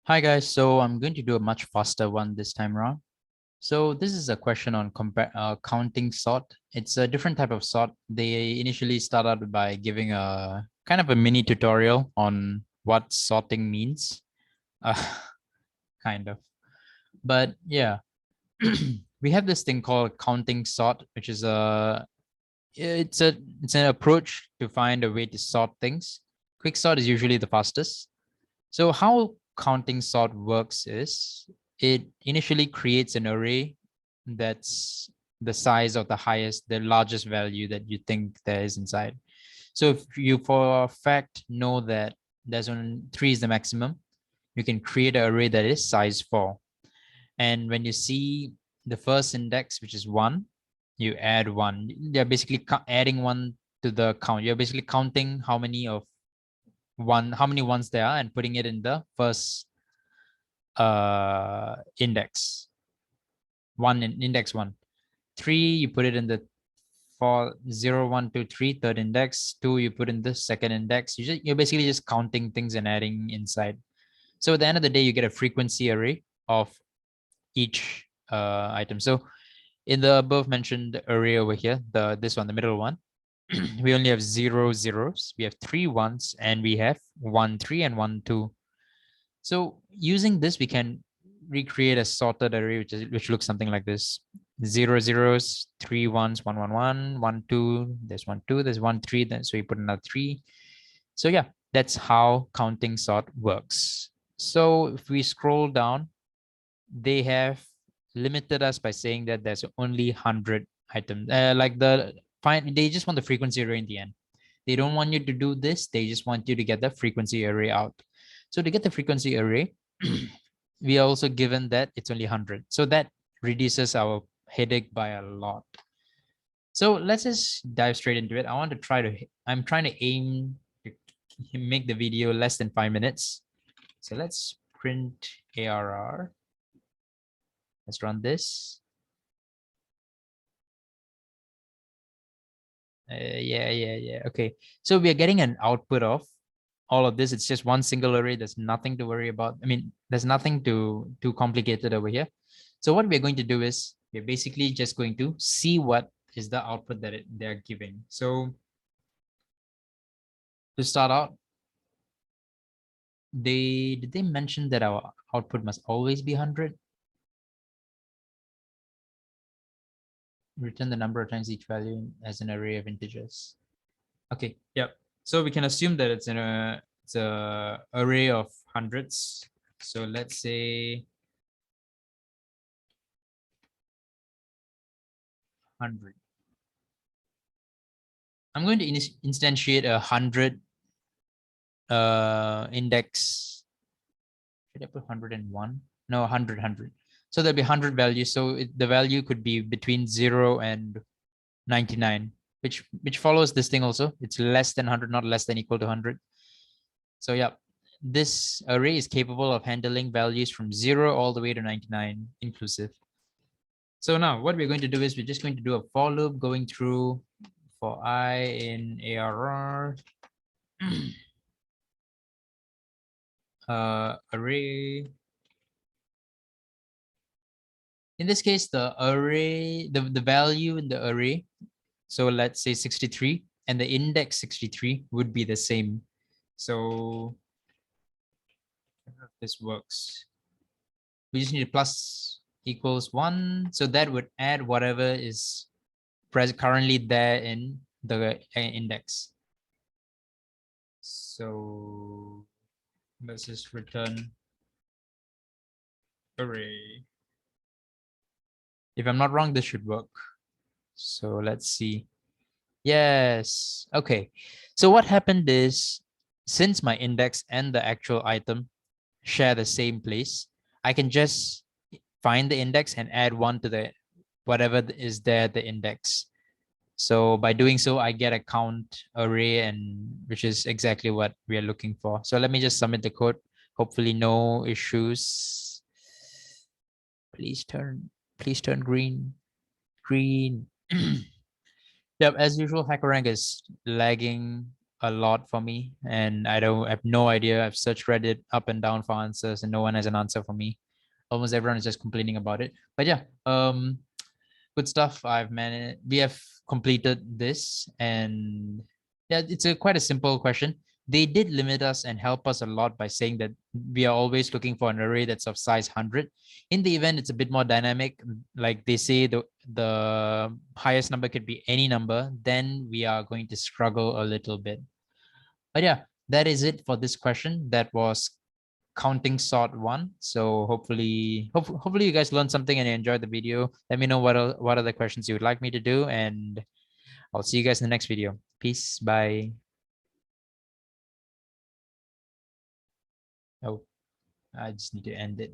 Hi guys, so I'm going to do a much faster one this time around. So this is a question on counting sort. It's a different type of sort. They initially start out by giving a kind of a mini tutorial on what sorting means, uh, kind of. But yeah, we have this thing called counting sort, which is it's an approach to find a way to sort things. Quick sort is usually the fastest. So how counting sort works is it initially creates an array that's the size of the largest value that you think there is inside. So if you for a fact know that there's only 3 is the maximum, you can create an array that is size 4. And when you see the first index, which is 1, you add 1. You're basically adding 1 to the count. You're basically counting how many ones there are and putting it in the first index. Index 1. 3, you put it in the 4, 0, 1, 2, 3, third index. 2, you put in the second index. You're basically just counting things and adding inside. So at the end of the day, you get a frequency array of each item. So in the above mentioned array over here, this one, the middle one, we only have 0 zeros, we have 3 ones, and we have 1 3 and 1 2. So using this, we can recreate a sorted array which looks something like this: 0 zeros, 3 ones, 1 1 1, 1 2, there's 1 2, there's 1 3, then so you put another 3. So yeah, that's how counting sort works. So if we scroll down, they have limited us by saying that there's only 100 items. They just want the frequency array in the end. They don't want you to do this. They just want you to get the frequency array out. So to get the frequency array, we are also given that it's only 100. So that reduces our headache by a lot. So let's just dive straight into it. I'm trying to aim to make the video less than 5 minutes. So let's print ARR. Let's run this. Yeah. Okay. So we are getting an output of all of this. It's just one single array. There's nothing to worry about. I mean, there's nothing too complicated over here. So what we're going to do is we're basically just going to see what is the output that they're giving. So to start out, did they mention that our output must always be 100? Return the number of times each value as an array of integers. Okay, yep. So we can assume that it's a array of hundreds. So let's say 100. I'm going to instantiate 100 index. Should I put 101? No, 100. So there'll be 100 values. So the value could be between 0 and 99, which follows this thing also. It's less than 100, not less than equal to 100. So yeah, this array is capable of handling values from 0 all the way to 99 inclusive. So now what we're going to do is we're just going to do a for loop going through for I in ARR array. In this case, the array, the value in the array, so let's say 63, and the index 63 would be the same. So I don't know if this works. We just need plus equals 1. So that would add whatever is currently there in the index. So let's just return array. If I'm not wrong, this should work. So let's see. Yes. Okay. So what happened is, since my index and the actual item share the same place, I can just find the index and add 1 to the whatever is there, the index. So by doing so, I get a count array, and which is exactly what we are looking for. So let me just submit the code. Hopefully no issues. Please turn green. Green. Yep, as usual, Hackerrank is lagging a lot for me, and I have no idea. I've searched Reddit up and down for answers, and no one has an answer for me. Almost everyone is just complaining about it. But yeah, good stuff. I've managed. We have completed this, and yeah, it's a quite a simple question. They did limit us and help us a lot by saying that we are always looking for an array that's of size 100. In the event, it's a bit more dynamic. Like they say, the highest number could be any number. Then we are going to struggle a little bit. But yeah, that is it for this question. That was counting sort 1. So hopefully you guys learned something and you enjoyed the video. Let me know what other questions you would like me to do, and I'll see you guys in the next video. Peace. Bye. Oh, I just need to end it.